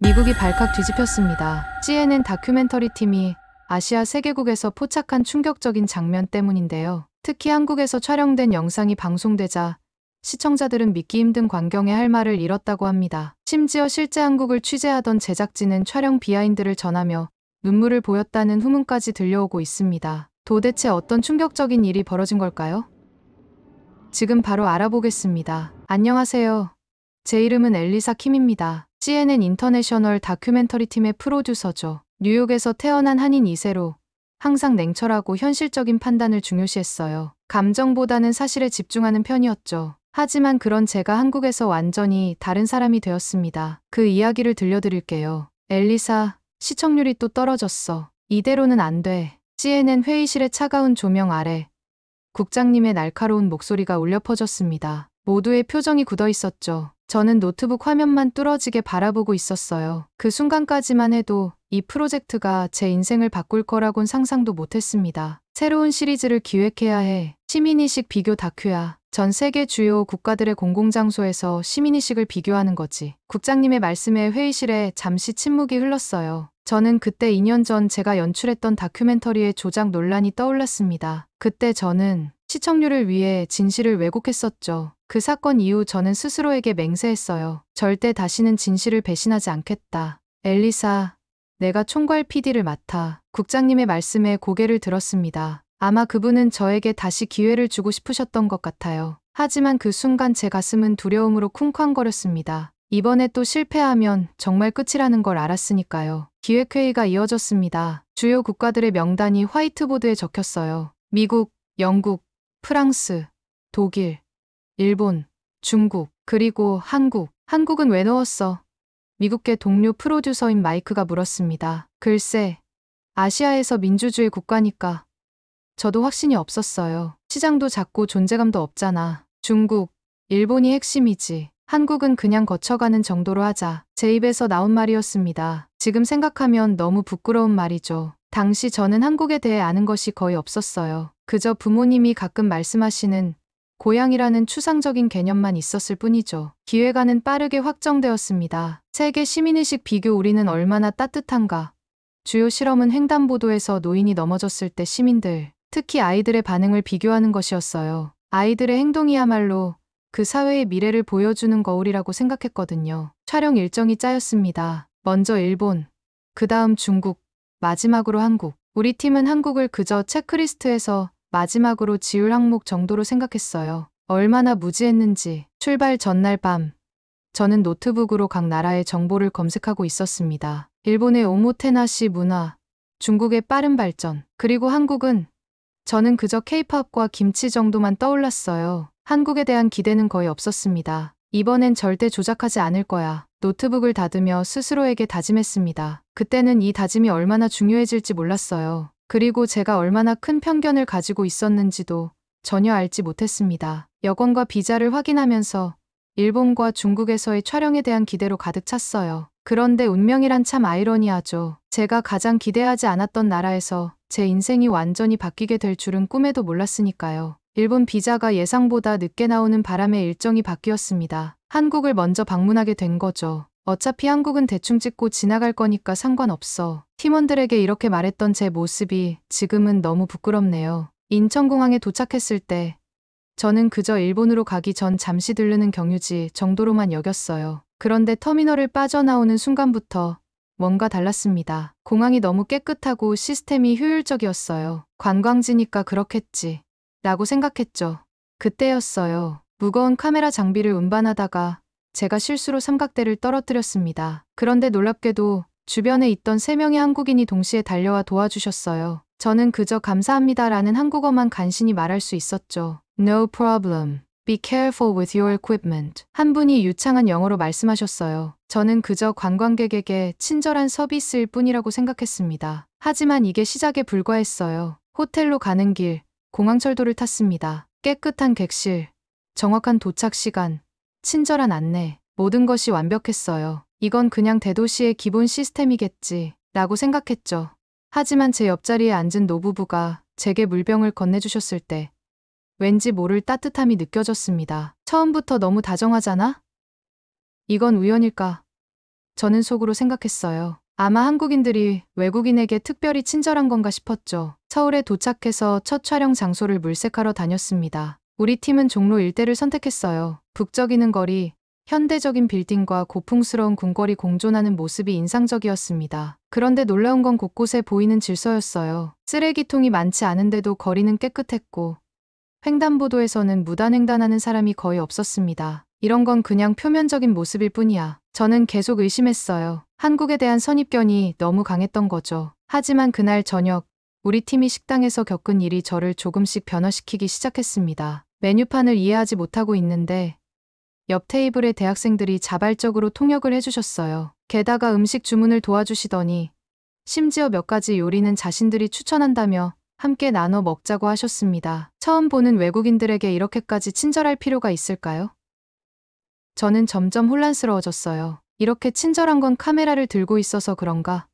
미국이 발칵 뒤집혔습니다. CNN 다큐멘터리 팀이 아시아 3개국에서 포착한 충격적인 장면 때문인데요. 특히 한국에서 촬영된 영상이 방송되자 시청자들은 믿기 힘든 광경에 할 말을 잃었다고 합니다. 심지어 실제 한국을 취재하던 제작진은 촬영 비하인드를 전하며 눈물을 보였다는 후문까지 들려오고 있습니다. 도대체 어떤 충격적인 일이 벌어진 걸까요? 지금 바로 알아보겠습니다. 안녕하세요. 제 이름은 엘리사 킴입니다. CNN 인터내셔널 다큐멘터리 팀의 프로듀서죠. 뉴욕에서 태어난 한인 2세로 항상 냉철하고 현실적인 판단을 중요시했어요. 감정보다는 사실에 집중하는 편이었죠. 하지만 그런 제가 한국에서 완전히 다른 사람이 되었습니다. 그 이야기를 들려드릴게요. 엘리사, 시청률이 또 떨어졌어. 이대로는 안 돼. CNN 회의실의 차가운 조명 아래 국장님의 날카로운 목소리가 울려 퍼졌습니다. 모두의 표정이 굳어 있었죠. 저는 노트북 화면만 뚫어지게 바라보고 있었어요. 그 순간까지만 해도 이 프로젝트가 제 인생을 바꿀 거라곤 상상도 못했습니다. 새로운 시리즈를 기획해야 해. 시민의식 비교 다큐야. 전 세계 주요 국가들의 공공장소에서 시민의식을 비교하는 거지. 국장님의 말씀에 회의실에 잠시 침묵이 흘렀어요. 저는 그때 2년 전 제가 연출했던 다큐멘터리의 조작 논란이 떠올랐습니다. 그때 저는 시청률을 위해 진실을 왜곡했었죠. 그 사건 이후 저는 스스로에게 맹세했어요. 절대 다시는 진실을 배신하지 않겠다. 엘리사, 내가 총괄 PD를 맡아. 국장님의 말씀에 고개를 들었습니다. 아마 그분은 저에게 다시 기회를 주고 싶으셨던 것 같아요. 하지만 그 순간 제 가슴은 두려움으로 쿵쾅거렸습니다. 이번에 또 실패하면 정말 끝이라는 걸 알았으니까요. 기획회의가 이어졌습니다. 주요 국가들의 명단이 화이트보드에 적혔어요. 미국, 영국, 프랑스, 독일, 일본, 중국, 그리고 한국. 한국은 왜 넣었어? 미국계 동료 프로듀서인 마이크가 물었습니다. 글쎄, 아시아에서 민주주의 국가니까. 저도 확신이 없었어요. 시장도 작고 존재감도 없잖아. 중국, 일본이 핵심이지. 한국은 그냥 거쳐가는 정도로 하자. 제 입에서 나온 말이었습니다. 지금 생각하면 너무 부끄러운 말이죠. 당시 저는 한국에 대해 아는 것이 거의 없었어요. 그저 부모님이 가끔 말씀하시는 고향이라는 추상적인 개념만 있었을 뿐이죠. 기획안은 빠르게 확정되었습니다. 세계 시민의식 비교 우리는 얼마나 따뜻한가. 주요 실험은 횡단보도에서 노인이 넘어졌을 때 시민들, 특히 아이들의 반응을 비교하는 것이었어요. 아이들의 행동이야말로 그 사회의 미래를 보여주는 거울이라고 생각했거든요. 촬영 일정이 짜였습니다. 먼저 일본, 그 다음 중국, 마지막으로 한국. 우리 팀은 한국을 그저 체크리스트에서 마지막으로 지울 항목 정도로 생각했어요. 얼마나 무지했는지. 출발 전날 밤, 저는 노트북으로 각 나라의 정보를 검색하고 있었습니다. 일본의 오모테나시 문화, 중국의 빠른 발전, 그리고 한국은 저는 그저 케이팝과 김치 정도만 떠올랐어요. 한국에 대한 기대는 거의 없었습니다. 이번엔 절대 조작하지 않을 거야. 노트북을 닫으며 스스로에게 다짐했습니다. 그때는 이 다짐이 얼마나 중요해질지 몰랐어요. 그리고 제가 얼마나 큰 편견을 가지고 있었는지도 전혀 알지 못했습니다. 여권과 비자를 확인하면서 일본과 중국에서의 촬영에 대한 기대로 가득 찼어요. 그런데 운명이란 참 아이러니하죠. 제가 가장 기대하지 않았던 나라에서 제 인생이 완전히 바뀌게 될 줄은 꿈에도 몰랐으니까요. 일본 비자가 예상보다 늦게 나오는 바람에 일정이 바뀌었습니다. 한국을 먼저 방문하게 된 거죠. 어차피 한국은 대충 찍고 지나갈 거니까 상관없어. 팀원들에게 이렇게 말했던 제 모습이 지금은 너무 부끄럽네요. 인천공항에 도착했을 때 저는 그저 일본으로 가기 전 잠시 들르는 경유지 정도로만 여겼어요. 그런데 터미널을 빠져나오는 순간부터 뭔가 달랐습니다. 공항이 너무 깨끗하고 시스템이 효율적이었어요. 관광지니까 그렇겠지. 라고 생각했죠. 그때였어요. 무거운 카메라 장비를 운반하다가 제가 실수로 삼각대를 떨어뜨렸습니다. 그런데 놀랍게도 주변에 있던 3명의 한국인이 동시에 달려와 도와주셨어요. 저는 그저 감사합니다라는 한국어만 간신히 말할 수 있었죠. No problem. Be careful with your equipment. 한 분이 유창한 영어로 말씀하셨어요. 저는 그저 관광객에게 친절한 서비스일 뿐이라고 생각했습니다. 하지만 이게 시작에 불과했어요. 호텔로 가는 길, 공항철도를 탔습니다. 깨끗한 객실, 정확한 도착 시간, 친절한 안내, 모든 것이 완벽했어요. 이건 그냥 대도시의 기본 시스템이겠지 라고 생각했죠. 하지만 제 옆자리에 앉은 노부부가 제게 물병을 건네주셨을 때 왠지 모를 따뜻함이 느껴졌습니다. 처음부터 너무 다정하잖아? 이건 우연일까? 저는 속으로 생각했어요. 아마 한국인들이 외국인에게 특별히 친절한 건가 싶었죠. 서울에 도착해서 첫 촬영 장소를 물색하러 다녔습니다. 우리 팀은 종로 일대를 선택했어요. 북적이는 거리, 현대적인 빌딩과 고풍스러운 궁궐이 공존하는 모습이 인상적이었습니다. 그런데 놀라운 건 곳곳에 보이는 질서였어요. 쓰레기통이 많지 않은데도 거리는 깨끗했고, 횡단보도에서는 무단횡단하는 사람이 거의 없었습니다. 이런 건 그냥 표면적인 모습일 뿐이야. 저는 계속 의심했어요. 한국에 대한 선입견이 너무 강했던 거죠. 하지만 그날 저녁, 우리 팀이 식당에서 겪은 일이 저를 조금씩 변화시키기 시작했습니다. 메뉴판을 이해하지 못하고 있는데 옆 테이블의 대학생들이 자발적으로 통역을 해주셨어요. 게다가 음식 주문을 도와주시더니 심지어 몇 가지 요리는 자신들이 추천한다며 함께 나눠 먹자고 하셨습니다. 처음 보는 외국인들에게 이렇게까지 친절할 필요가 있을까요? 저는 점점 혼란스러워졌어요. 이렇게 친절한 건 카메라를 들고 있어서 그런가?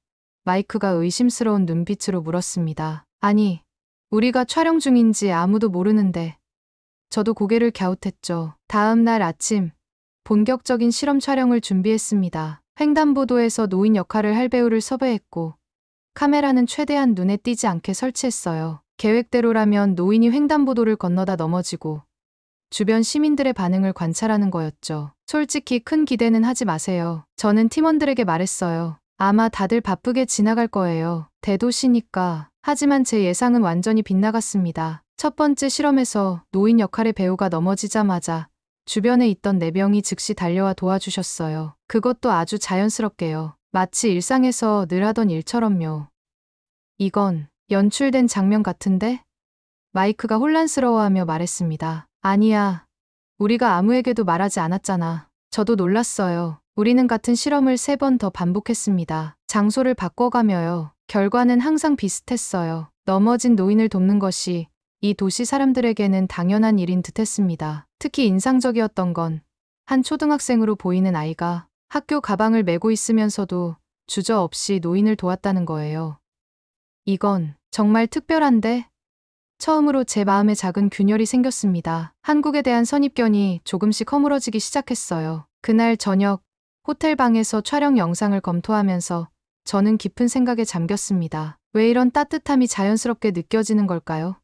마이크가 의심스러운 눈빛으로 물었습니다. 아니, 우리가 촬영 중인지 아무도 모르는데. 저도 고개를 갸웃했죠. 다음 날 아침, 본격적인 실험 촬영을 준비했습니다. 횡단보도에서 노인 역할을 할 배우를 섭외했고, 카메라는 최대한 눈에 띄지 않게 설치했어요. 계획대로라면 노인이 횡단보도를 건너다 넘어지고, 주변 시민들의 반응을 관찰하는 거였죠. 솔직히 큰 기대는 하지 마세요. 저는 팀원들에게 말했어요. 아마 다들 바쁘게 지나갈 거예요. 대도시니까. 하지만 제 예상은 완전히 빗나갔습니다. 첫 번째 실험에서 노인 역할의 배우가 넘어지자마자 주변에 있던 4명이 즉시 달려와 도와주셨어요. 그것도 아주 자연스럽게요. 마치 일상에서 늘 하던 일처럼요. 이건 연출된 장면 같은데? 마이크가 혼란스러워하며 말했습니다. 아니야. 우리가 아무에게도 말하지 않았잖아. 저도 놀랐어요. 우리는 같은 실험을 3번 더 반복했습니다. 장소를 바꿔가며요. 결과는 항상 비슷했어요. 넘어진 노인을 돕는 것이 이 도시 사람들에게는 당연한 일인 듯했습니다. 특히 인상적이었던 건 한 초등학생으로 보이는 아이가 학교 가방을 메고 있으면서도 주저없이 노인을 도왔다는 거예요. 이건 정말 특별한데? 처음으로 제 마음에 작은 균열이 생겼습니다. 한국에 대한 선입견이 조금씩 허물어지기 시작했어요. 그날 저녁 호텔 방에서 촬영 영상을 검토하면서 저는 깊은 생각에 잠겼습니다. 왜 이런 따뜻함이 자연스럽게 느껴지는 걸까요?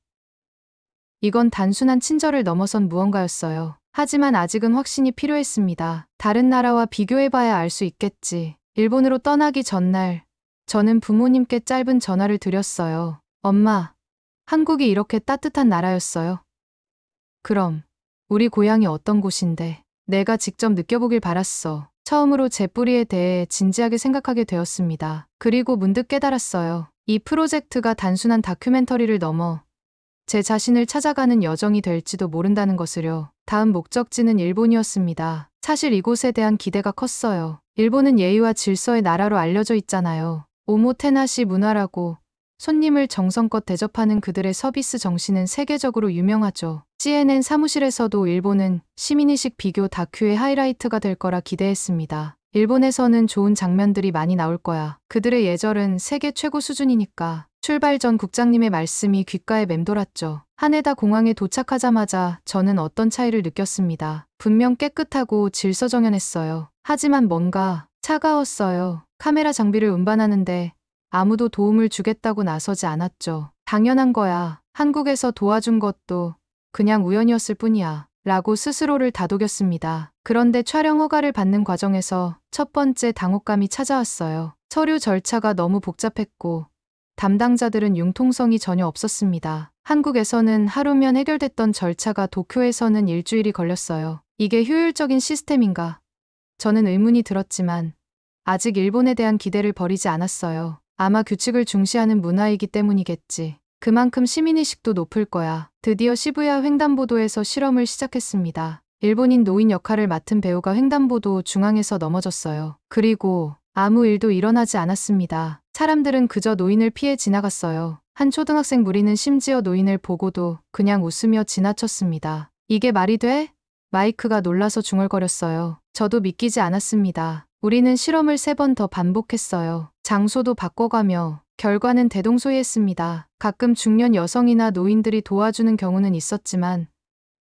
이건 단순한 친절을 넘어선 무언가였어요. 하지만 아직은 확신이 필요했습니다. 다른 나라와 비교해봐야 알 수 있겠지. 일본으로 떠나기 전날 저는 부모님께 짧은 전화를 드렸어요. 엄마, 한국이 이렇게 따뜻한 나라였어요? 그럼 우리 고향이 어떤 곳인데? 내가 직접 느껴보길 바랐어. 처음으로 제 뿌리에 대해 진지하게 생각하게 되었습니다. 그리고 문득 깨달았어요. 이 프로젝트가 단순한 다큐멘터리를 넘어 제 자신을 찾아가는 여정이 될지도 모른다는 것을요. 다음 목적지는 일본이었습니다. 사실 이곳에 대한 기대가 컸어요. 일본은 예의와 질서의 나라로 알려져 있잖아요. 오모테나시 문화라고 손님을 정성껏 대접하는 그들의 서비스 정신은 세계적으로 유명하죠. CNN 사무실에서도 일본은 시민의식 비교 다큐의 하이라이트가 될 거라 기대했습니다. 일본에서는 좋은 장면들이 많이 나올 거야. 그들의 예절은 세계 최고 수준이니까. 출발 전 국장님의 말씀이 귓가에 맴돌았죠. 하네다 공항에 도착하자마자 저는 어떤 차이를 느꼈습니다. 분명 깨끗하고 질서정연했어요. 하지만 뭔가 차가웠어요. 카메라 장비를 운반하는데 아무도 도움을 주겠다고 나서지 않았죠. 당연한 거야. 한국에서 도와준 것도 그냥 우연이었을 뿐이야. 라고 스스로를 다독였습니다. 그런데 촬영 허가를 받는 과정에서 첫 번째 당혹감이 찾아왔어요. 서류 절차가 너무 복잡했고 담당자들은 융통성이 전혀 없었습니다. 한국에서는 하루면 해결됐던 절차가 도쿄에서는 일주일이 걸렸어요. 이게 효율적인 시스템인가? 저는 의문이 들었지만 아직 일본에 대한 기대를 버리지 않았어요. 아마 규칙을 중시하는 문화이기 때문이겠지. 그만큼 시민의식도 높을 거야. 드디어 시부야 횡단보도에서 실험을 시작했습니다. 일본인 노인 역할을 맡은 배우가 횡단보도 중앙에서 넘어졌어요. 그리고 아무 일도 일어나지 않았습니다. 사람들은 그저 노인을 피해 지나갔어요. 한 초등학생 무리는 심지어 노인을 보고도 그냥 웃으며 지나쳤습니다. 이게 말이 돼? 마이크가 놀라서 중얼거렸어요. 저도 믿기지 않았습니다. 우리는 실험을 3번 더 반복했어요. 장소도 바꿔가며 결과는 대동소이했습니다. 가끔 중년 여성이나 노인들이 도와주는 경우는 있었지만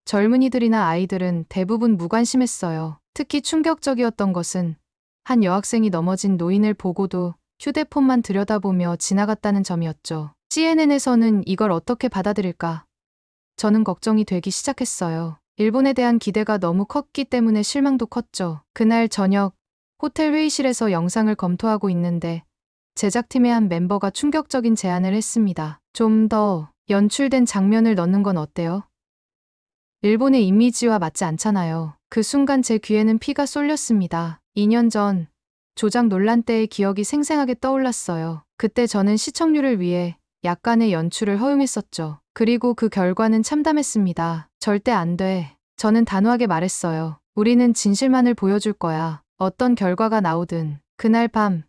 젊은이들이나 아이들은 대부분 무관심했어요. 특히 충격적이었던 것은 한 여학생이 넘어진 노인을 보고도 휴대폰만 들여다보며 지나갔다는 점이었죠. CNN에서는 이걸 어떻게 받아들일까? 저는 걱정이 되기 시작했어요. 일본에 대한 기대가 너무 컸기 때문에 실망도 컸죠. 그날 저녁 호텔 회의실에서 영상을 검토하고 있는데 제작팀의 한 멤버가 충격적인 제안을 했습니다. 좀 더 연출된 장면을 넣는 건 어때요? 일본의 이미지와 맞지 않잖아요. 그 순간 제 귀에는 피가 쏠렸습니다. 2년 전 조작 논란 때의 기억이 생생하게 떠올랐어요. 그때 저는 시청률을 위해 약간의 연출을 허용했었죠. 그리고 그 결과는 참담했습니다. 절대 안 돼. 저는 단호하게 말했어요. 우리는 진실만을 보여줄 거야. 어떤 결과가 나오든. 그날 밤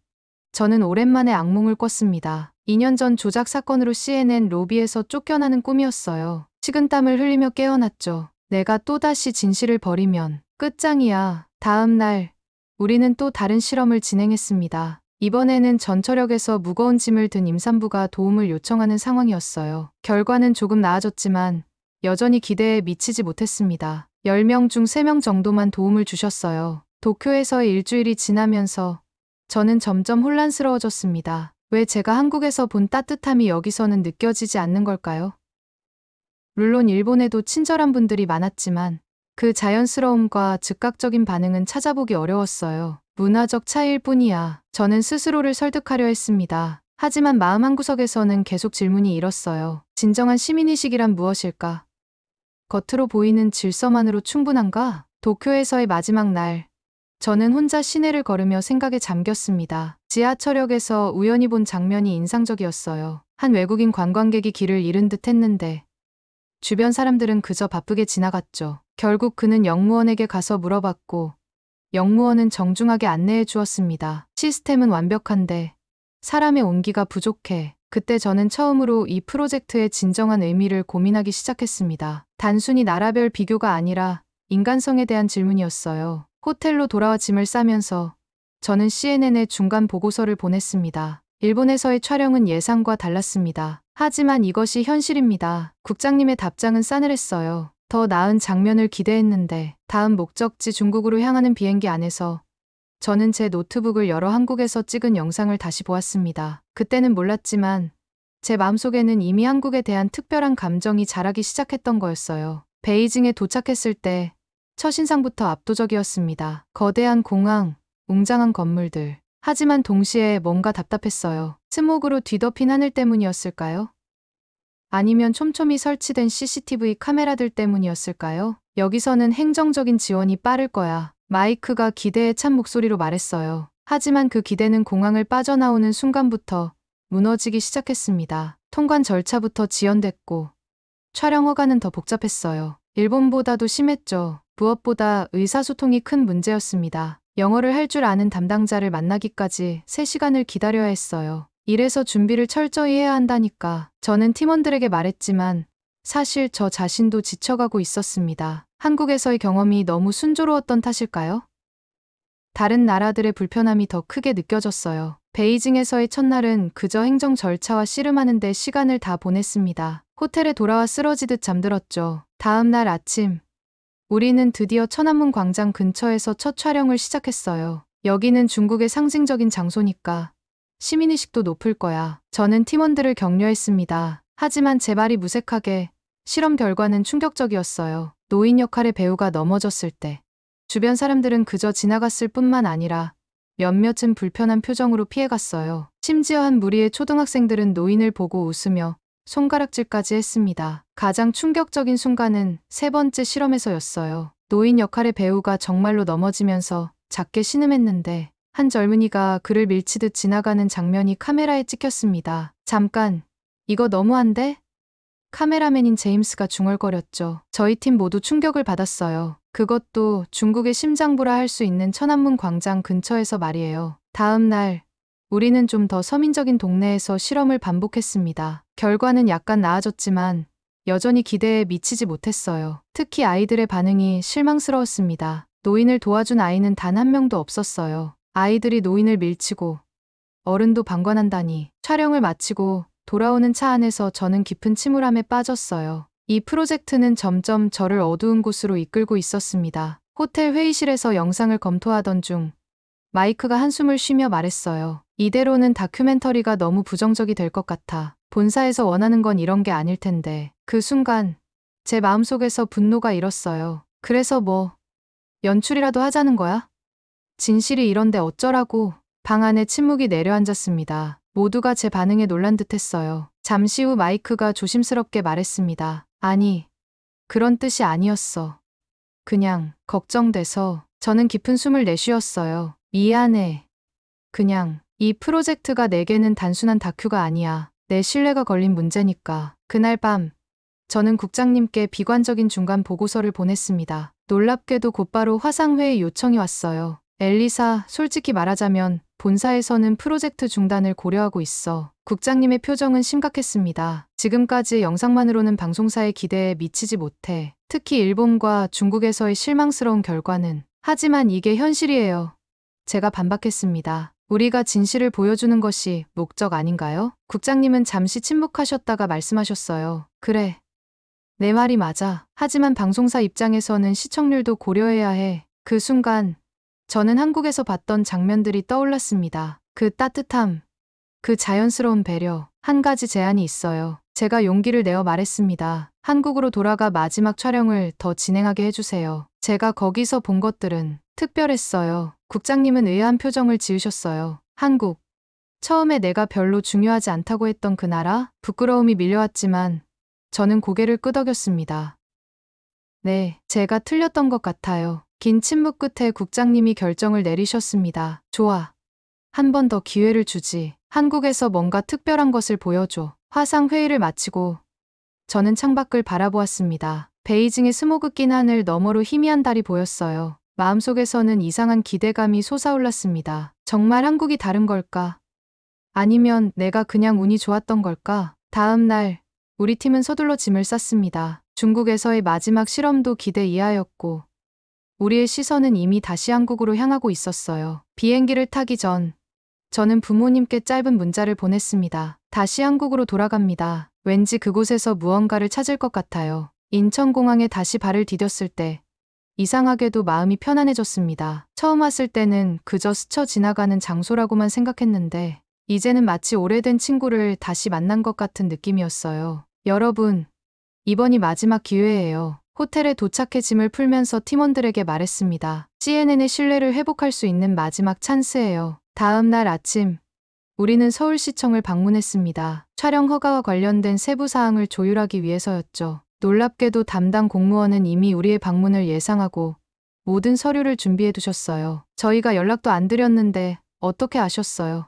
저는 오랜만에 악몽을 꿨습니다. 2년 전 조작 사건으로 CNN 로비에서 쫓겨나는 꿈이었어요. 식은땀을 흘리며 깨어났죠. 내가 또다시 진실을 버리면 끝장이야. 다음 날 우리는 또 다른 실험을 진행했습니다. 이번에는 전철역에서 무거운 짐을 든 임산부가 도움을 요청하는 상황이었어요. 결과는 조금 나아졌지만 여전히 기대에 미치지 못했습니다. 10명 중 3명 정도만 도움을 주셨어요. 도쿄에서의 일주일이 지나면서 저는 점점 혼란스러워졌습니다. 왜 제가 한국에서 본 따뜻함이 여기서는 느껴지지 않는 걸까요? 물론 일본에도 친절한 분들이 많았지만 그 자연스러움과 즉각적인 반응은 찾아보기 어려웠어요. 문화적 차이일 뿐이야. 저는 스스로를 설득하려 했습니다. 하지만 마음 한구석에서는 계속 질문이 일었어요. 진정한 시민의식이란 무엇일까? 겉으로 보이는 질서만으로 충분한가? 도쿄에서의 마지막 날, 저는 혼자 시내를 걸으며 생각에 잠겼습니다. 지하철역에서 우연히 본 장면이 인상적이었어요. 한 외국인 관광객이 길을 잃은 듯 했는데 주변 사람들은 그저 바쁘게 지나갔죠. 결국 그는 영무원에게 가서 물어봤고 영무원은 정중하게 안내해 주었습니다. 시스템은 완벽한데 사람의 온기가 부족해. 그때 저는 처음으로 이 프로젝트의 진정한 의미를 고민하기 시작했습니다. 단순히 나라별 비교가 아니라 인간성에 대한 질문이었어요. 호텔로 돌아와 짐을 싸면서 저는 CNN에 중간 보고서를 보냈습니다. 일본에서의 촬영은 예상과 달랐습니다. 하지만 이것이 현실입니다. 국장님의 답장은 싸늘했어요. 더 나은 장면을 기대했는데 다음 목적지 중국으로 향하는 비행기 안에서 저는 제 노트북을 열어 한국에서 찍은 영상을 다시 보았습니다. 그때는 몰랐지만 제 마음속에는 이미 한국에 대한 특별한 감정이 자라기 시작했던 거였어요. 베이징에 도착했을 때 첫인상부터 압도적이었습니다. 거대한 공항, 웅장한 건물들. 하지만 동시에 뭔가 답답했어요. 스모그로 뒤덮인 하늘 때문이었을까요? 아니면 촘촘히 설치된 CCTV 카메라들 때문이었을까요? 여기서는 행정적인 지원이 빠를 거야. 마이크가 기대에 찬 목소리로 말했어요. 하지만 그 기대는 공항을 빠져나오는 순간부터 무너지기 시작했습니다. 통관 절차부터 지연됐고 촬영 허가는 더 복잡했어요. 일본보다도 심했죠. 무엇보다 의사소통이 큰 문제였습니다. 영어를 할 줄 아는 담당자를 만나기까지 3시간을 기다려야 했어요. 이래서 준비를 철저히 해야 한다니까. 저는 팀원들에게 말했지만 사실 저 자신도 지쳐가고 있었습니다. 한국에서의 경험이 너무 순조로웠던 탓일까요? 다른 나라들의 불편함이 더 크게 느껴졌어요. 베이징에서의 첫날은 그저 행정 절차와 씨름하는 데 시간을 다 보냈습니다. 호텔에 돌아와 쓰러지듯 잠들었죠. 다음 날 아침, 우리는 드디어 천안문 광장 근처에서 첫 촬영을 시작했어요. 여기는 중국의 상징적인 장소니까 시민의식도 높을 거야. 저는 팀원들을 격려했습니다. 하지만 제 말이 무색하게 실험 결과는 충격적이었어요. 노인 역할의 배우가 넘어졌을 때 주변 사람들은 그저 지나갔을 뿐만 아니라 몇몇은 불편한 표정으로 피해갔어요. 심지어 한 무리의 초등학생들은 노인을 보고 웃으며 손가락질까지 했습니다. 가장 충격적인 순간은 3번째 실험에서였어요. 노인 역할의 배우가 정말로 넘어지면서 작게 신음했는데 한 젊은이가 그를 밀치듯 지나가는 장면이 카메라에 찍혔습니다. 잠깐, 이거 너무한데? 카메라맨인 제임스가 중얼거렸죠. 저희 팀 모두 충격을 받았어요. 그것도 중국의 심장부라 할 수 있는 천안문 광장 근처에서 말이에요. 다음 날 우리는 좀 더 서민적인 동네에서 실험을 반복했습니다. 결과는 약간 나아졌지만 여전히 기대에 미치지 못했어요. 특히 아이들의 반응이 실망스러웠습니다. 노인을 도와준 아이는 단 한 명도 없었어요. 아이들이 노인을 밀치고 어른도 방관한다니. 촬영을 마치고 돌아오는 차 안에서 저는 깊은 침울함에 빠졌어요. 이 프로젝트는 점점 저를 어두운 곳으로 이끌고 있었습니다. 호텔 회의실에서 영상을 검토하던 중 마이크가 한숨을 쉬며 말했어요. 이대로는 다큐멘터리가 너무 부정적이 될 것 같아. 본사에서 원하는 건 이런 게 아닐 텐데. 그 순간 제 마음속에서 분노가 일었어요. 그래서 뭐 연출이라도 하자는 거야? 진실이 이런데 어쩌라고. 방 안에 침묵이 내려앉았습니다. 모두가 제 반응에 놀란 듯했어요. 잠시 후 마이크가 조심스럽게 말했습니다. 아니, 그런 뜻이 아니었어. 그냥 걱정돼서. 저는 깊은 숨을 내쉬었어요. 미안해. 그냥 이 프로젝트가 내게는 단순한 다큐가 아니야. 내 신뢰가 걸린 문제니까. 그날 밤 저는 국장님께 비관적인 중간 보고서를 보냈습니다. 놀랍게도 곧바로 화상회의 요청이 왔어요. 엘리사, 솔직히 말하자면 본사에서는 프로젝트 중단을 고려하고 있어. 국장님의 표정은 심각했습니다. 지금까지 영상만으로는 방송사의 기대에 미치지 못해. 특히 일본과 중국에서의 실망스러운 결과는. 하지만 이게 현실이에요. 제가 반박했습니다. 우리가 진실을 보여주는 것이 목적 아닌가요? 국장님은 잠시 침묵하셨다가 말씀하셨어요. 그래. 내 말이 맞아. 하지만 방송사 입장에서는 시청률도 고려해야 해. 그 순간 저는 한국에서 봤던 장면들이 떠올랐습니다. 그 따뜻함, 그 자연스러운 배려. 한 가지 제안이 있어요. 제가 용기를 내어 말했습니다. 한국으로 돌아가 마지막 촬영을 더 진행하게 해주세요. 제가 거기서 본 것들은 특별했어요. 국장님은 의아한 표정을 지으셨어요. 한국. 처음에 내가 별로 중요하지 않다고 했던 그 나라? 부끄러움이 밀려왔지만 저는 고개를 끄덕였습니다. 네, 제가 틀렸던 것 같아요. 긴 침묵 끝에 국장님이 결정을 내리셨습니다. 좋아. 한 번 더 기회를 주지. 한국에서 뭔가 특별한 것을 보여줘. 화상 회의를 마치고 저는 창밖을 바라보았습니다. 베이징의 스모그 낀 하늘 너머로 희미한 달이 보였어요. 마음속에서는 이상한 기대감이 솟아올랐습니다. 정말 한국이 다른 걸까? 아니면 내가 그냥 운이 좋았던 걸까? 다음 날 우리 팀은 서둘러 짐을 쌌습니다. 중국에서의 마지막 실험도 기대 이하였고 우리의 시선은 이미 다시 한국으로 향하고 있었어요. 비행기를 타기 전 저는 부모님께 짧은 문자를 보냈습니다. 다시 한국으로 돌아갑니다. 왠지 그곳에서 무언가를 찾을 것 같아요. 인천공항에 다시 발을 디뎠을 때 이상하게도 마음이 편안해졌습니다. 처음 왔을 때는 그저 스쳐 지나가는 장소라고만 생각했는데 이제는 마치 오래된 친구를 다시 만난 것 같은 느낌이었어요. 여러분, 이번이 마지막 기회예요. 호텔에 도착해 짐을 풀면서 팀원들에게 말했습니다. CNN의 신뢰를 회복할 수 있는 마지막 찬스예요. 다음 날 아침, 우리는 서울시청을 방문했습니다. 촬영 허가와 관련된 세부 사항을 조율하기 위해서였죠. 놀랍게도 담당 공무원은 이미 우리의 방문을 예상하고 모든 서류를 준비해 두셨어요. 저희가 연락도 안 드렸는데 어떻게 아셨어요?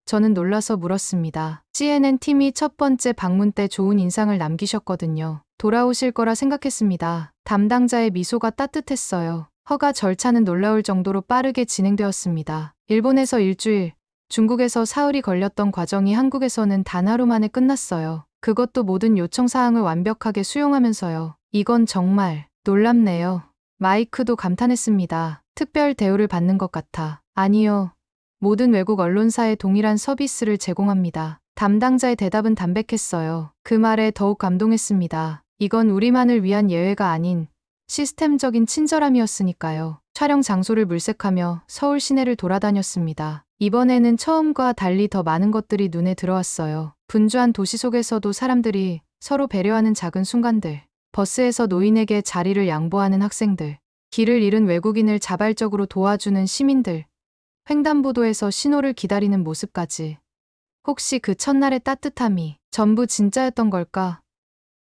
저는 놀라서 물었습니다. CNN 팀이 첫 번째 방문 때 좋은 인상을 남기셨거든요. 돌아오실 거라 생각했습니다. 담당자의 미소가 따뜻했어요. 허가 절차는 놀라울 정도로 빠르게 진행되었습니다. 일본에서 일주일, 중국에서 사흘이 걸렸던 과정이 한국에서는 단 하루 만에 끝났어요. 그것도 모든 요청 사항을 완벽하게 수용하면서요. 이건 정말 놀랍네요. 마이크도 감탄했습니다. 특별 대우를 받는 것 같아. 아니요. 모든 외국 언론사에 동일한 서비스를 제공합니다. 담당자의 대답은 담백했어요. 그 말에 더욱 감동했습니다. 이건 우리만을 위한 예외가 아닌 시스템적인 친절함이었으니까요. 촬영 장소를 물색하며 서울 시내를 돌아다녔습니다. 이번에는 처음과 달리 더 많은 것들이 눈에 들어왔어요. 분주한 도시 속에서도 사람들이 서로 배려하는 작은 순간들. 버스에서 노인에게 자리를 양보하는 학생들. 길을 잃은 외국인을 자발적으로 도와주는 시민들. 횡단보도에서 신호를 기다리는 모습까지. 혹시 그 첫날의 따뜻함이 전부 진짜였던 걸까?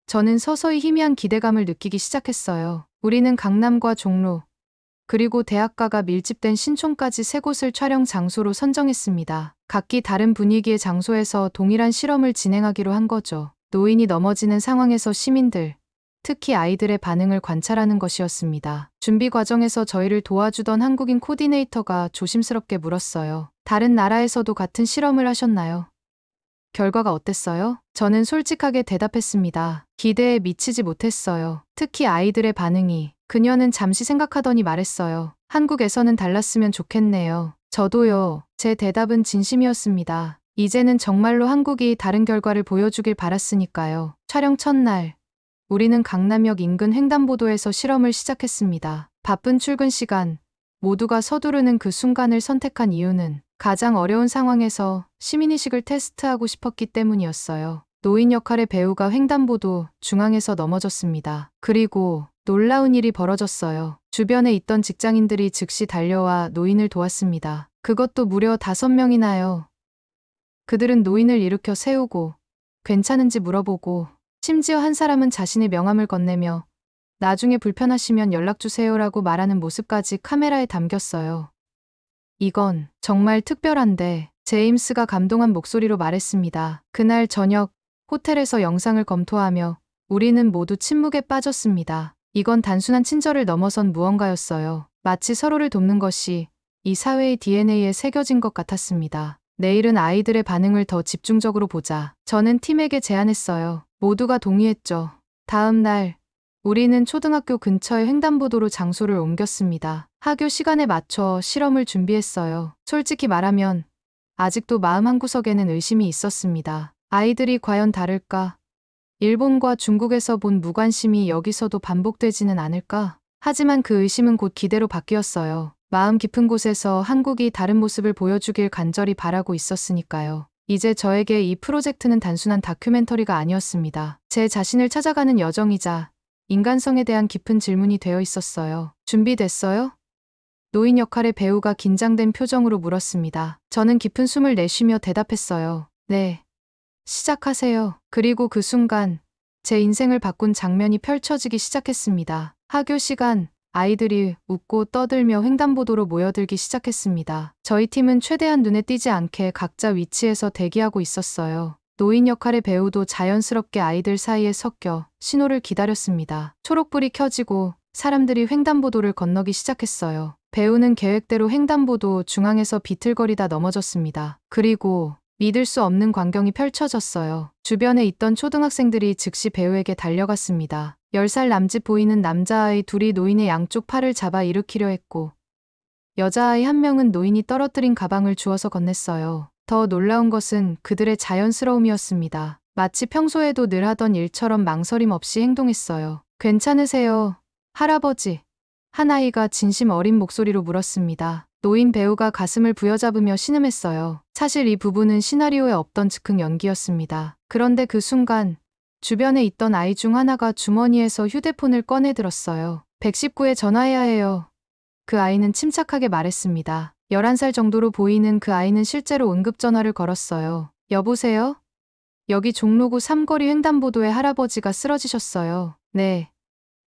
저는 서서히 희미한 기대감을 느끼기 시작했어요. 우리는 강남과 종로, 그리고 대학가가 밀집된 신촌까지 세 곳을 촬영 장소로 선정했습니다. 각기 다른 분위기의 장소에서 동일한 실험을 진행하기로 한 거죠. 노인이 넘어지는 상황에서 시민들, 특히 아이들의 반응을 관찰하는 것이었습니다. 준비 과정에서 저희를 도와주던 한국인 코디네이터가 조심스럽게 물었어요. 다른 나라에서도 같은 실험을 하셨나요? 결과가 어땠어요? 저는 솔직하게 대답했습니다. 기대에 미치지 못했어요. 특히 아이들의 반응이. 그녀는 잠시 생각하더니 말했어요. 한국에서는 달랐으면 좋겠네요. 저도요. 제 대답은 진심이었습니다. 이제는 정말로 한국이 다른 결과를 보여주길 바랐으니까요. 촬영 첫날. 우리는 강남역 인근 횡단보도에서 실험을 시작했습니다. 바쁜 출근 시간. 모두가 서두르는 그 순간을 선택한 이유는 가장 어려운 상황에서 시민의식을 테스트하고 싶었기 때문이었어요. 노인 역할의 배우가 횡단보도 중앙에서 넘어졌습니다. 그리고 놀라운 일이 벌어졌어요. 주변에 있던 직장인들이 즉시 달려와 노인을 도왔습니다. 그것도 무려 5명이나요. 그들은 노인을 일으켜 세우고 괜찮은지 물어보고 심지어 한 사람은 자신의 명함을 건네며 나중에 불편하시면 연락주세요라고 말하는 모습까지 카메라에 담겼어요. 이건 정말 특별한데 제임스가 감동한 목소리로 말했습니다. 그날 저녁 호텔에서 영상을 검토하며 우리는 모두 침묵에 빠졌습니다. 이건 단순한 친절을 넘어선 무언가였어요. 마치 서로를 돕는 것이 이 사회의 DNA에 새겨진 것 같았습니다. 내일은 아이들의 반응을 더 집중적으로 보자. 저는 팀에게 제안했어요. 모두가 동의했죠. 다음 날 우리는 초등학교 근처의 횡단보도로 장소를 옮겼습니다. 하교 시간에 맞춰 실험을 준비했어요. 솔직히 말하면 아직도 마음 한구석에는 의심이 있었습니다. 아이들이 과연 다를까? 일본과 중국에서 본 무관심이 여기서도 반복되지는 않을까? 하지만 그 의심은 곧 기대로 바뀌었어요. 마음 깊은 곳에서 한국이 다른 모습을 보여주길 간절히 바라고 있었으니까요. 이제 저에게 이 프로젝트는 단순한 다큐멘터리가 아니었습니다. 제 자신을 찾아가는 여정이자 인간성에 대한 깊은 질문이 되어 있었어요. 준비됐어요? 노인 역할의 배우가 긴장된 표정으로 물었습니다. 저는 깊은 숨을 내쉬며 대답했어요. 네. 시작하세요. 그리고 그 순간 제 인생을 바꾼 장면이 펼쳐지기 시작했습니다. 하교 시간, 아이들이 웃고 떠들며 횡단보도로 모여들기 시작했습니다. 저희 팀은 최대한 눈에 띄지 않게 각자 위치에서 대기하고 있었어요. 노인 역할의 배우도 자연스럽게 아이들 사이에 섞여 신호를 기다렸습니다. 초록불이 켜지고 사람들이 횡단보도를 건너기 시작했어요. 배우는 계획대로 횡단보도 중앙에서 비틀거리다 넘어졌습니다. 그리고 믿을 수 없는 광경이 펼쳐졌어요. 주변에 있던 초등학생들이 즉시 배우에게 달려갔습니다. 10살 남짓 보이는 남자아이 둘이 노인의 양쪽 팔을 잡아 일으키려 했고 여자아이 한 명은 노인이 떨어뜨린 가방을 주워서 건넸어요. 더 놀라운 것은 그들의 자연스러움이었습니다. 마치 평소에도 늘 하던 일처럼 망설임 없이 행동했어요. 괜찮으세요, 할아버지? 한 아이가 진심 어린 목소리로 물었습니다. 노인 배우가 가슴을 부여잡으며 신음했어요. 사실 이 부분은 시나리오에 없던 즉흥 연기였습니다. 그런데 그 순간 주변에 있던 아이 중 하나가 주머니에서 휴대폰을 꺼내 들었어요. 119에 전화해야 해요. 그 아이는 침착하게 말했습니다. 11살 정도로 보이는 그 아이는 실제로 응급전화를 걸었어요. 여보세요? 여기 종로구 삼거리 횡단보도에 할아버지가 쓰러지셨어요. 네.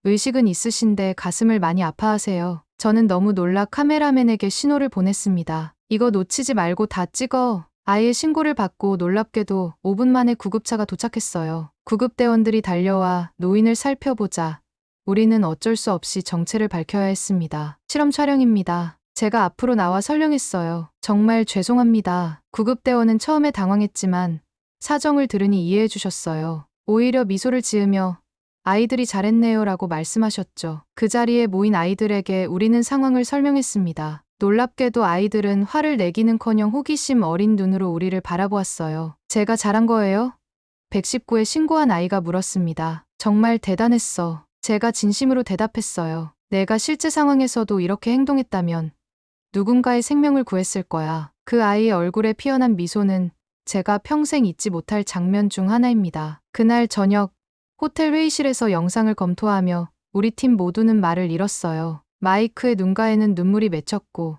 의식은 있으신데 가슴을 많이 아파하세요. 저는 너무 놀라 카메라맨에게 신호를 보냈습니다. 이거 놓치지 말고 다 찍어. 아이의 신고를 받고 놀랍게도 5분 만에 구급차가 도착했어요. 구급대원들이 달려와 노인을 살펴보자 우리는 어쩔 수 없이 정체를 밝혀야 했습니다. 실험 촬영입니다. 제가 앞으로 나와 설명했어요. 정말 죄송합니다. 구급대원은 처음에 당황했지만 사정을 들으니 이해해 주셨어요. 오히려 미소를 지으며 아이들이 잘했네요 라고 말씀하셨죠. 그 자리에 모인 아이들에게 우리는 상황을 설명했습니다. 놀랍게도 아이들은 화를 내기는커녕 호기심 어린 눈으로 우리를 바라보았어요. 제가 잘한 거예요? 119에 신고한 아이가 물었습니다. 정말 대단했어. 제가 진심으로 대답했어요. 내가 실제 상황에서도 이렇게 행동했다면 누군가의 생명을 구했을 거야. 그 아이의 얼굴에 피어난 미소는 제가 평생 잊지 못할 장면 중 하나입니다. 그날 저녁 호텔 회의실에서 영상을 검토하며 우리 팀 모두는 말을 잃었어요. 마이크의 눈가에는 눈물이 맺혔고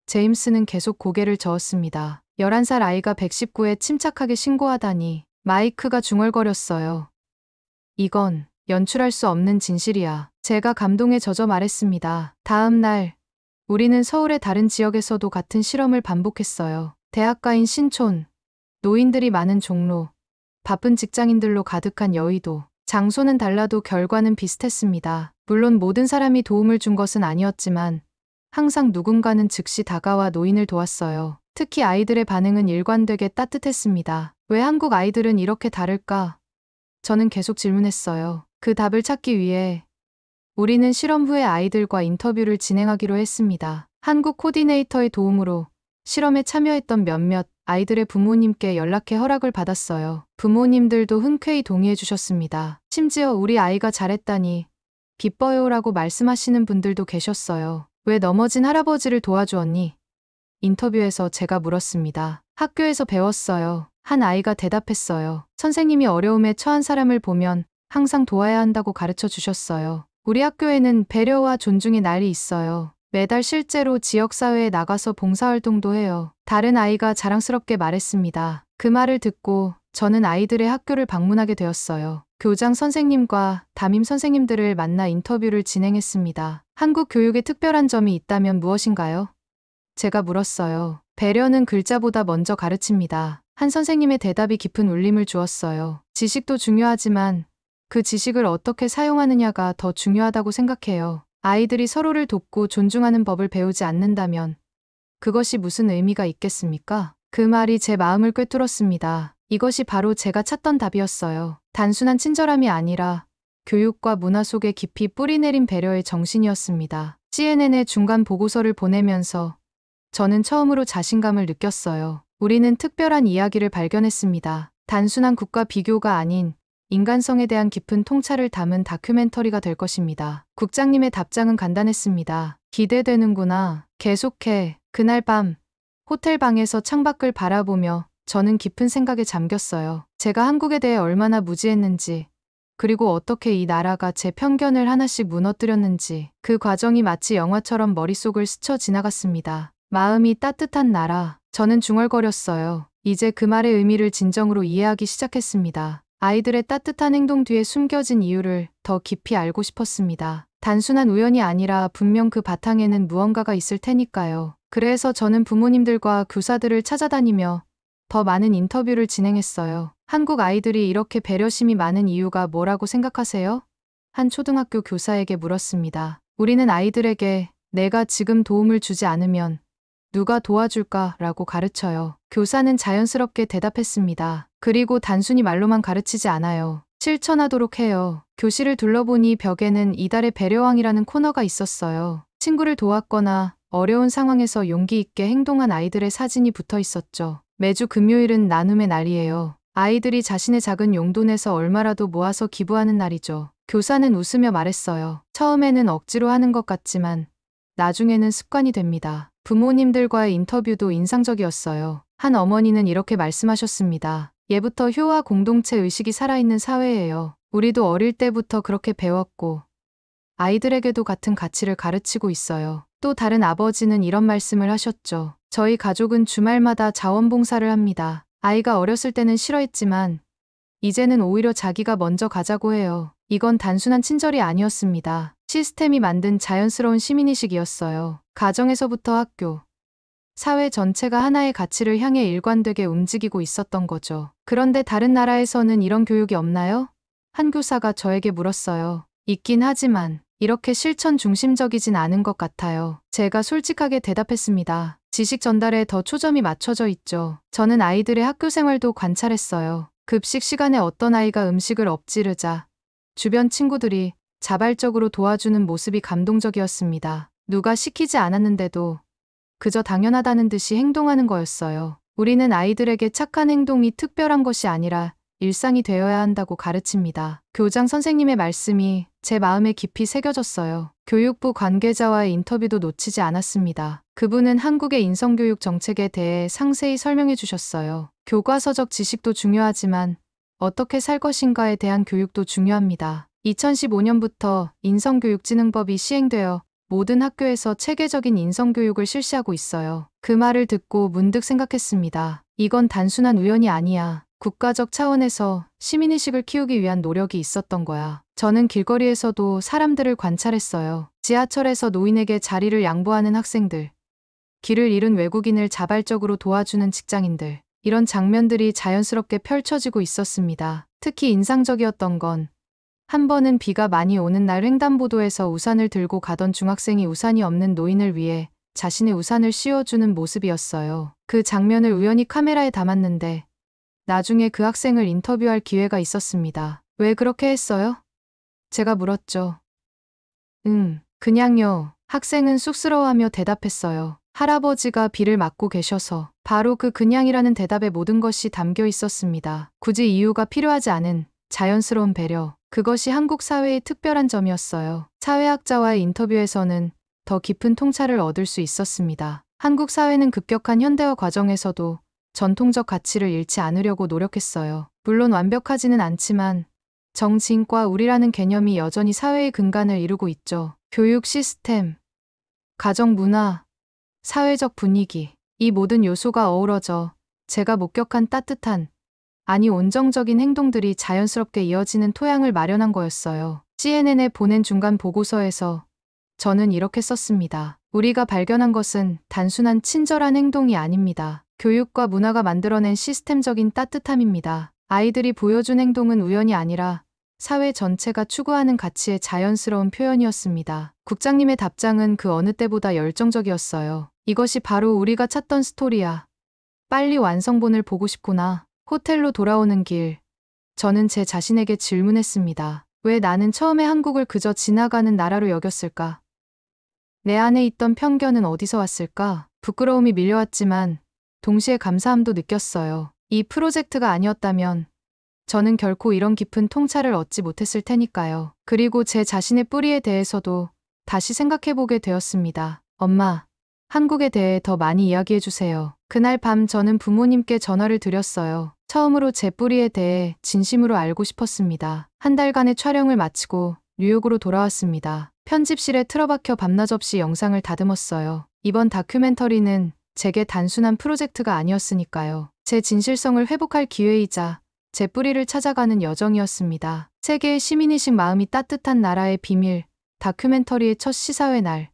제임스는 계속 고개를 저었습니다. 11살 아이가 119에 침착하게 신고하다니 마이크가 중얼거렸어요. 이건 연출할 수 없는 진실이야. 제가 감동에 젖어 말했습니다. 다음 날 우리는 서울의 다른 지역에서도 같은 실험을 반복했어요. 대학가인 신촌, 노인들이 많은 종로, 바쁜 직장인들로 가득한 여의도. 장소는 달라도 결과는 비슷했습니다. 물론 모든 사람이 도움을 준 것은 아니었지만 항상 누군가는 즉시 다가와 노인을 도왔어요. 특히 아이들의 반응은 일관되게 따뜻했습니다. 왜 한국 아이들은 이렇게 다를까? 저는 계속 질문했어요. 그 답을 찾기 위해 우리는 실험 후에 아이들과 인터뷰를 진행하기로 했습니다. 한국 코디네이터의 도움으로 실험에 참여했던 몇몇 아이들의 부모님께 연락해 허락을 받았어요. 부모님들도 흔쾌히 동의해 주셨습니다. 심지어 우리 아이가 잘했다니 기뻐요라고 말씀하시는 분들도 계셨어요. 왜 넘어진 할아버지를 도와주었니? 인터뷰에서 제가 물었습니다. 학교에서 배웠어요. 한 아이가 대답했어요. 선생님이 어려움에 처한 사람을 보면 항상 도와야 한다고 가르쳐 주셨어요. 우리 학교에는 배려와 존중의 날이 있어요. 매달 실제로 지역사회에 나가서 봉사활동도 해요. 다른 아이가 자랑스럽게 말했습니다. 그 말을 듣고 저는 아이들의 학교를 방문하게 되었어요. 교장 선생님과 담임 선생님들을 만나 인터뷰를 진행했습니다. 한국 교육에 특별한 점이 있다면 무엇인가요? 제가 물었어요. 배려는 글자보다 먼저 가르칩니다. 한 선생님의 대답이 깊은 울림을 주었어요. 지식도 중요하지만 그 지식을 어떻게 사용하느냐가 더 중요하다고 생각해요. 아이들이 서로를 돕고 존중하는 법을 배우지 않는다면 그것이 무슨 의미가 있겠습니까? 그 말이 제 마음을 꿰뚫었습니다. 이것이 바로 제가 찾던 답이었어요. 단순한 친절함이 아니라 교육과 문화 속에 깊이 뿌리내린 배려의 정신이었습니다. CNN의 중간 보고서를 보내면서 저는 처음으로 자신감을 느꼈어요. 우리는 특별한 이야기를 발견했습니다. 단순한 국가 비교가 아닌 인간성에 대한 깊은 통찰을 담은 다큐멘터리가 될 것입니다. 국장님의 답장은 간단했습니다. 기대되는구나. 계속해. 그날 밤 호텔 방에서 창밖을 바라보며 저는 깊은 생각에 잠겼어요. 제가 한국에 대해 얼마나 무지했는지, 그리고 어떻게 이 나라가 제 편견을 하나씩 무너뜨렸는지, 그 과정이 마치 영화처럼 머릿속을 스쳐 지나갔습니다. 마음이 따뜻한 나라. 저는 중얼거렸어요. 이제 그 말의 의미를 진정으로 이해하기 시작했습니다. 아이들의 따뜻한 행동 뒤에 숨겨진 이유를 더 깊이 알고 싶었습니다. 단순한 우연이 아니라 분명 그 바탕에는 무언가가 있을 테니까요. 그래서 저는 부모님들과 교사들을 찾아다니며 더 많은 인터뷰를 진행했어요. 한국 아이들이 이렇게 배려심이 많은 이유가 뭐라고 생각하세요? 한 초등학교 교사에게 물었습니다. 우리는 아이들에게 내가 지금 도움을 주지 않으면 누가 도와줄까라고 가르쳐요. 교사는 자연스럽게 대답했습니다. 그리고 단순히 말로만 가르치지 않아요. 실천하도록 해요. 교실을 둘러보니 벽에는 이달의 배려왕이라는 코너가 있었어요. 친구를 도왔거나 어려운 상황에서 용기 있게 행동한 아이들의 사진이 붙어 있었죠. 매주 금요일은 나눔의 날이에요. 아이들이 자신의 작은 용돈에서 얼마라도 모아서 기부하는 날이죠. 교사는 웃으며 말했어요. 처음에는 억지로 하는 것 같지만 나중에는 습관이 됩니다. 부모님들과의 인터뷰도 인상적이었어요. 한 어머니는 이렇게 말씀하셨습니다. 예부터 효와 공동체 의식이 살아있는 사회예요. 우리도 어릴 때부터 그렇게 배웠고 아이들에게도 같은 가치를 가르치고 있어요. 또 다른 아버지는 이런 말씀을 하셨죠. 저희 가족은 주말마다 자원봉사를 합니다. 아이가 어렸을 때는 싫어했지만 이제는 오히려 자기가 먼저 가자고 해요. 이건 단순한 친절이 아니었습니다. 시스템이 만든 자연스러운 시민의식이었어요. 가정에서부터 학교, 사회 전체가 하나의 가치를 향해 일관되게 움직이고 있었던 거죠. 그런데 다른 나라에서는 이런 교육이 없나요? 한 교사가 저에게 물었어요. 있긴 하지만 이렇게 실천 중심적이진 않은 것 같아요. 제가 솔직하게 대답했습니다. 지식 전달에 더 초점이 맞춰져 있죠. 저는 아이들의 학교 생활도 관찰했어요. 급식 시간에 어떤 아이가 음식을 엎지르자 주변 친구들이 자발적으로 도와주는 모습이 감동적이었습니다. 누가 시키지 않았는데도 그저 당연하다는 듯이 행동하는 거였어요. 우리는 아이들에게 착한 행동이 특별한 것이 아니라 일상이 되어야 한다고 가르칩니다. 교장 선생님의 말씀이 제 마음에 깊이 새겨졌어요. 교육부 관계자와의 인터뷰도 놓치지 않았습니다. 그분은 한국의 인성교육 정책에 대해 상세히 설명해 주셨어요. 교과서적 지식도 중요하지만 어떻게 살 것인가에 대한 교육도 중요합니다. 2015년부터 인성교육진흥법이 시행되어 모든 학교에서 체계적인 인성교육을 실시하고 있어요. 그 말을 듣고 문득 생각했습니다. 이건 단순한 우연이 아니야. 국가적 차원에서 시민의식을 키우기 위한 노력이 있었던 거야. 저는 길거리에서도 사람들을 관찰했어요. 지하철에서 노인에게 자리를 양보하는 학생들, 길을 잃은 외국인을 자발적으로 도와주는 직장인들, 이런 장면들이 자연스럽게 펼쳐지고 있었습니다. 특히 인상적이었던 건 한 번은 비가 많이 오는 날 횡단보도에서 우산을 들고 가던 중학생이 우산이 없는 노인을 위해 자신의 우산을 씌워주는 모습이었어요. 그 장면을 우연히 카메라에 담았는데 나중에 그 학생을 인터뷰할 기회가 있었습니다. 왜 그렇게 했어요? 제가 물었죠. 그냥요. 학생은 쑥스러워하며 대답했어요. 할아버지가 비를 맞고 계셔서. 바로 그 그냥이라는 대답에 모든 것이 담겨 있었습니다. 굳이 이유가 필요하지 않은 자연스러운 배려. 그것이 한국 사회의 특별한 점이었어요. 사회학자와의 인터뷰에서는 더 깊은 통찰을 얻을 수 있었습니다. 한국 사회는 급격한 현대화 과정에서도 전통적 가치를 잃지 않으려고 노력했어요. 물론 완벽하지는 않지만 정치인과 우리라는 개념이 여전히 사회의 근간을 이루고 있죠. 교육 시스템, 가정 문화, 사회적 분위기, 이 모든 요소가 어우러져 제가 목격한 따뜻한, 아니 온정적인 행동들이 자연스럽게 이어지는 토양을 마련한 거였어요. CNN에 보낸 중간 보고서에서 저는 이렇게 썼습니다. 우리가 발견한 것은 단순한 친절한 행동이 아닙니다. 교육과 문화가 만들어낸 시스템적인 따뜻함입니다. 아이들이 보여준 행동은 우연이 아니라 사회 전체가 추구하는 가치의 자연스러운 표현이었습니다. 국장님의 답장은 그 어느 때보다 열정적이었어요. 이것이 바로 우리가 찾던 스토리야. 빨리 완성본을 보고 싶구나. 호텔로 돌아오는 길, 저는 제 자신에게 질문했습니다. 왜 나는 처음에 한국을 그저 지나가는 나라로 여겼을까? 내 안에 있던 편견은 어디서 왔을까? 부끄러움이 밀려왔지만 동시에 감사함도 느꼈어요. 이 프로젝트가 아니었다면 저는 결코 이런 깊은 통찰을 얻지 못했을 테니까요. 그리고 제 자신의 뿌리에 대해서도 다시 생각해보게 되었습니다. 엄마, 한국에 대해 더 많이 이야기해주세요. 그날 밤 저는 부모님께 전화를 드렸어요. 처음으로 제 뿌리에 대해 진심으로 알고 싶었습니다. 한 달간의 촬영을 마치고 뉴욕으로 돌아왔습니다. 편집실에 틀어박혀 밤낮 없이 영상을 다듬었어요. 이번 다큐멘터리는 제게 단순한 프로젝트가 아니었으니까요. 제 진실성을 회복할 기회이자 제 뿌리를 찾아가는 여정이었습니다. 세계의 시민의식 마음이 따뜻한 나라의 비밀, 다큐멘터리의 첫 시사회 날.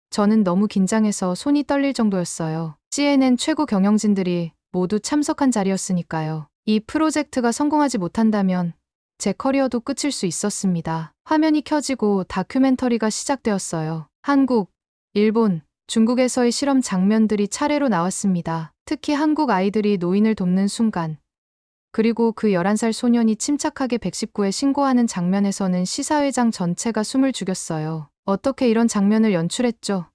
저는 너무 긴장해서 손이 떨릴 정도였어요. CNN 최고 경영진들이 모두 참석한 자리였으니까요. 이 프로젝트가 성공하지 못한다면 제 커리어도 끝일 수 있었습니다. 화면이 켜지고 다큐멘터리가 시작되었어요. 한국, 일본, 중국에서의 실험 장면들이 차례로 나왔습니다. 특히 한국 아이들이 노인을 돕는 순간, 그리고 그 11살 소년이 침착하게 119에 신고하는 장면에서는 시사회장 전체가 숨을 죽였어요. 어떻게 이런 장면을 연출했죠?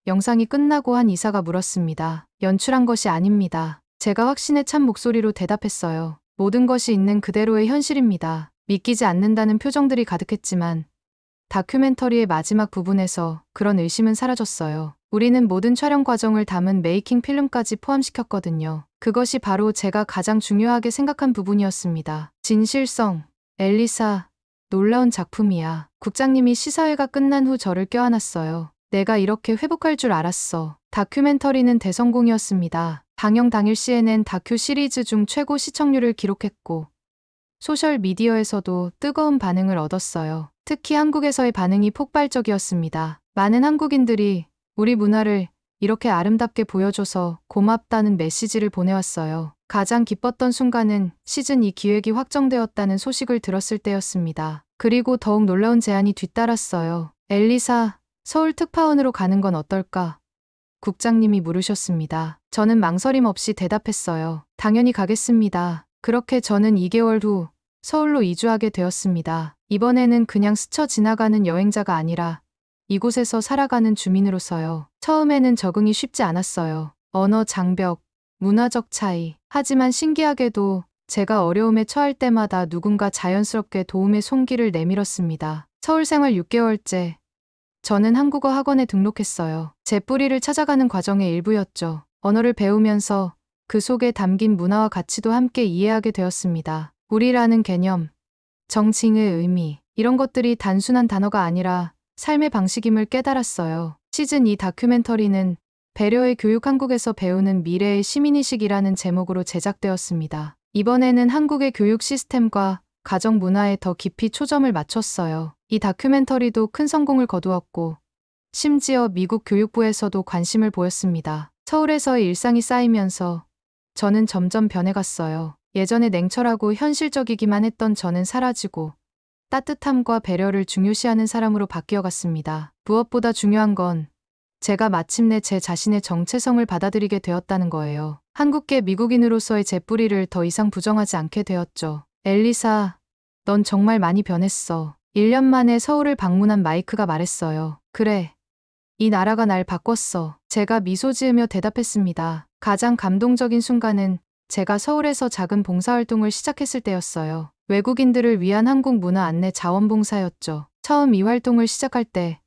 영상이 끝나고 한 이사가 물었습니다. 연출한 것이 아닙니다. 제가 확신에 찬 목소리로 대답했어요. 모든 것이 있는 그대로의 현실입니다. 믿기지 않는다는 표정들이 가득했지만 다큐멘터리의 마지막 부분에서 그런 의심은 사라졌어요. 우리는 모든 촬영 과정을 담은 메이킹 필름까지 포함시켰거든요. 그것이 바로 제가 가장 중요하게 생각한 부분이었습니다. 진실성, 엘리사, 놀라운 작품이야. 국장님이 시사회가 끝난 후 저를 껴안았어요. 내가 이렇게 회복할 줄 알았어. 다큐멘터리는 대성공이었습니다. 방영 당일 CNN 다큐 시리즈 중 최고 시청률을 기록했고 소셜미디어에서도 뜨거운 반응을 얻었어요. 특히 한국에서의 반응이 폭발적이었습니다. 많은 한국인들이 우리 문화를 이렇게 아름답게 보여줘서 고맙다는 메시지를 보내왔어요. 가장 기뻤던 순간은 시즌 2 기획이 확정되었다는 소식을 들었을 때였습니다. 그리고 더욱 놀라운 제안이 뒤따랐어요. 엘리사, 서울 특파원으로 가는 건 어떨까? 국장님이 물으셨습니다. 저는 망설임 없이 대답했어요. 당연히 가겠습니다. 그렇게 저는 2개월 후 서울로 이주하게 되었습니다. 이번에는 그냥 스쳐 지나가는 여행자가 아니라 이곳에서 살아가는 주민으로서요. 처음에는 적응이 쉽지 않았어요. 언어 장벽, 문화적 차이. 하지만 신기하게도 제가 어려움에 처할 때마다 누군가 자연스럽게 도움의 손길을 내밀었습니다. 서울 생활 6개월째. 저는 한국어 학원에 등록했어요. 제 뿌리를 찾아가는 과정의 일부였죠. 언어를 배우면서 그 속에 담긴 문화와 가치도 함께 이해하게 되었습니다. 우리라는 개념, 정칭의 의미, 이런 것들이 단순한 단어가 아니라 삶의 방식임을 깨달았어요. 시즌 2 다큐멘터리는 배려의 교육 한국에서 배우는 미래의 시민의식이라는 제목으로 제작되었습니다. 이번에는 한국의 교육 시스템과 가정 문화에 더 깊이 초점을 맞췄어요. 이 다큐멘터리도 큰 성공을 거두었고 심지어 미국 교육부에서도 관심을 보였습니다. 서울에서의 일상이 쌓이면서 저는 점점 변해갔어요. 예전에 냉철하고 현실적이기만 했던 저는 사라지고 따뜻함과 배려를 중요시하는 사람으로 바뀌어갔습니다. 무엇보다 중요한 건 제가 마침내 제 자신의 정체성을 받아들이게 되었다는 거예요. 한국계 미국인으로서의 제 뿌리를 더 이상 부정하지 않게 되었죠. 엘리사, 넌 정말 많이 변했어. 1년 만에 서울을 방문한 마이크가 말했어요. 그래. 이 나라가 날 바꿨어. 제가 미소 지으며 대답했습니다. 가장 감동적인 순간은 제가 서울에서 작은 봉사활동을 시작했을 때였어요. 외국인들을 위한 한국 문화 안내 자원봉사였죠. 처음 이 활동을 시작할 때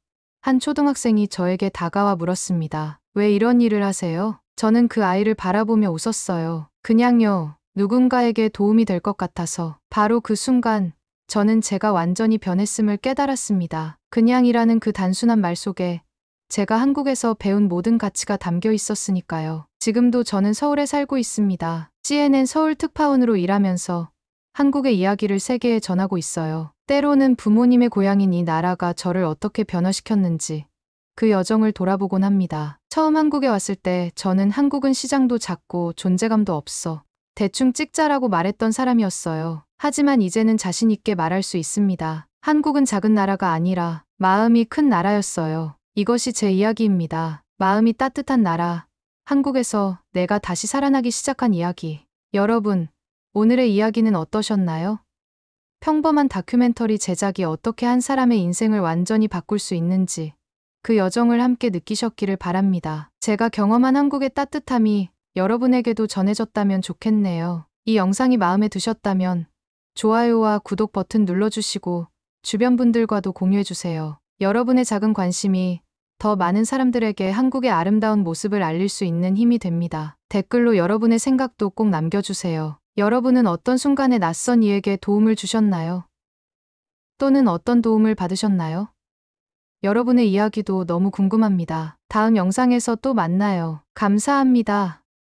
한 초등학생이 저에게 다가와 물었습니다. 왜 이런 일을 하세요? 저는 그 아이를 바라보며 웃었어요. 그냥요. 누군가에게 도움이 될 것 같아서. 바로 그 순간 저는 제가 완전히 변했음을 깨달았습니다. 그냥이라는 그 단순한 말 속에 제가 한국에서 배운 모든 가치가 담겨 있었으니까요. 지금도 저는 서울에 살고 있습니다. CNN 서울 특파원으로 일하면서 한국의 이야기를 세계에 전하고 있어요. 때로는 부모님의 고향인 이 나라가 저를 어떻게 변화시켰는지 그 여정을 돌아보곤 합니다. 처음 한국에 왔을 때 저는 한국은 시장도 작고 존재감도 없어. 대충 찍자라고 말했던 사람이었어요. 하지만 이제는 자신 있게 말할 수 있습니다. 한국은 작은 나라가 아니라 마음이 큰 나라였어요. 이것이 제 이야기입니다. 마음이 따뜻한 나라. 한국에서 내가 다시 살아나기 시작한 이야기. 여러분, 오늘의 이야기는 어떠셨나요? 평범한 다큐멘터리 제작이 어떻게 한 사람의 인생을 완전히 바꿀 수 있는지 그 여정을 함께 느끼셨기를 바랍니다. 제가 경험한 한국의 따뜻함이 여러분에게도 전해졌다면 좋겠네요. 이 영상이 마음에 드셨다면 좋아요와 구독 버튼 눌러주시고 주변 분들과도 공유해주세요. 여러분의 작은 관심이 더 많은 사람들에게 한국의 아름다운 모습을 알릴 수 있는 힘이 됩니다. 댓글로 여러분의 생각도 꼭 남겨주세요. 여러분은 어떤 순간에 낯선 이에게 도움을 주셨나요? 또는 어떤 도움을 받으셨나요? 여러분의 이야기도 너무 궁금합니다. 다음 영상에서 또 만나요. 감사합니다.